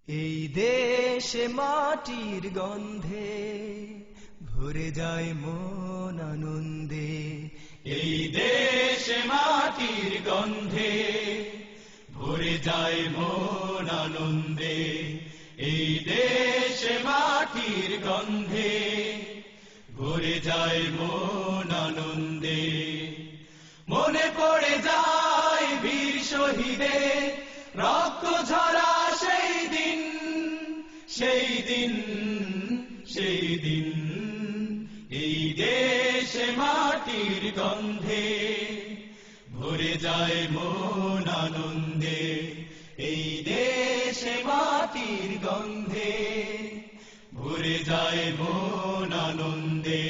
এই দেশে মাটির গন্ধে ভরে যায় মন আনন্দে। এই দেশে মাটির গন্ধে ভরে যায় মন আনন্দে। এই দেশে মাটির গন্ধে ভরে যায় মন আনন্দে। মনে পড়ে যায় বীর শহীদের রক্ত ঝরা সেই দিন, সেই দিন, সেই দিন। এই দেশে মাটির গন্ধে ভরে যায় মন আনন্দে। এই দেশে মাটির গন্ধে ভরে যায় মন আনন্দে।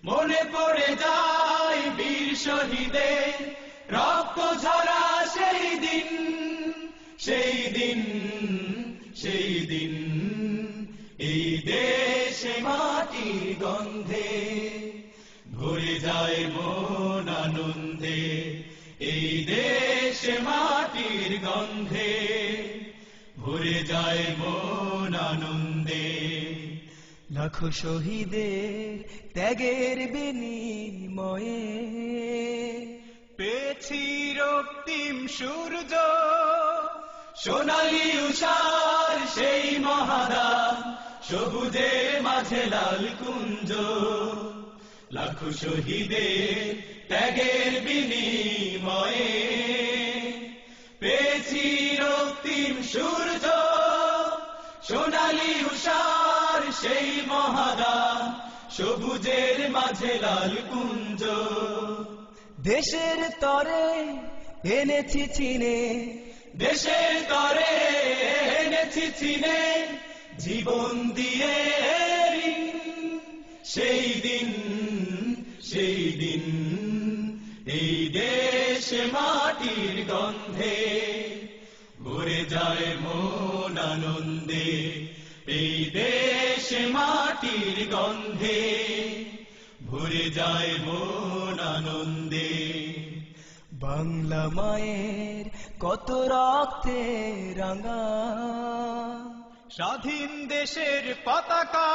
মনে পড়ে যায় বীর শহীদের রক্ত ঝরা সেই দিন, সেই দিন, সেই দিন। এই দেশে মাটির গন্ধে ভরে যায় মন আনন্দে। এই দেশে মাটির গন্ধে ভরে যায় মন আনন্দে। লাখো শহীদের ত্যাগের বিনিময়ে পেয়েছি রক্তিম সূর্য, সোনালী উষার সেই মহাদান, সবুজের মাঝে লাল কুঞ্জ। লাখো শহীদের ত্যাগের বিনিময়ে পেয়েছি রক্তিম সূর্য, সোনালী উষার সেই মহাদান, সবুজের মাঝে লাল কুঞ্জ। দেশের তরে এনেছি চিনে, দেশের তরে এনেছি চিনে, জীবন দিয়ে ঋণ। সেই দিন, সেই দিন। এই দেশে মাটির গন্ধে ভরে যায় মন আনন্দে। এই দেশে মাটির গন্ধে ভরে যায় মন আনন্দে। বাংলা মায়ের কত রক্তে রাঙা স্বাধীন দেশের পতাকা,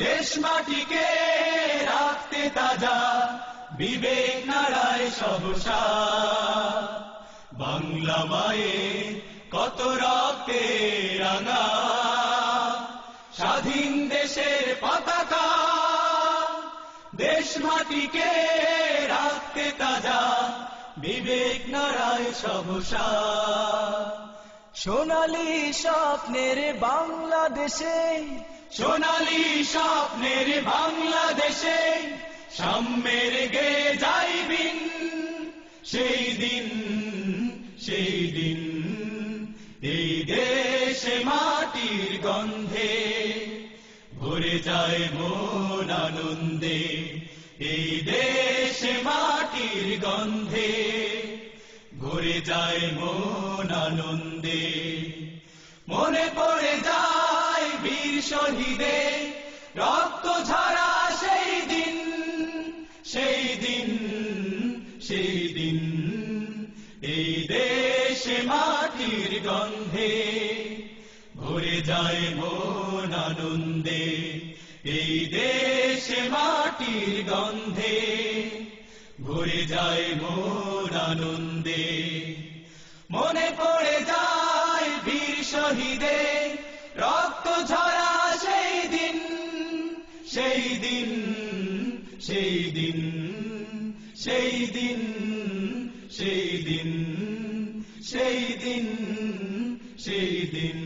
দেশ মাটিকে রাখতে তাজা বিবেক নাড়ায় সহসা। বাংলা মায়ের কত রক্তে রাঙা স্বাধীন দেশের পতাকা, দেশ মাটিকে রাখতে তাজা বিবেক নাড়ায় সহসা। সোনালী স্বপ্নের বাংলাদেশে, সোনালী স্বপ্নের বাংলাদেশে সাম্যের গে যাইবিন। সেই দিন, সেই দিন। এই দেশে মাটির গন্ধে ভরে যায় মন আনন্দে। এই দেশে মাটির গন্ধে ভরে যায় মন আনন্দে। মনে পড়ে যায় বীর শহীদের রক্ত ঝরা সেই দিন, সেই দিন, সেই দিন। এই দেশে মাটির গন্ধে ভরে যায় মন আনন্দে। এই দেশে মাটির গন্ধে ভরে যায় মন আনন্দে। মনে পড়ে যায় বীর শহীদের রক্ত ঝরা সেই দিন, সেই দিন, সেই দিন, সেই দিন, সেই দিন, সেই দিন, সেই দিন।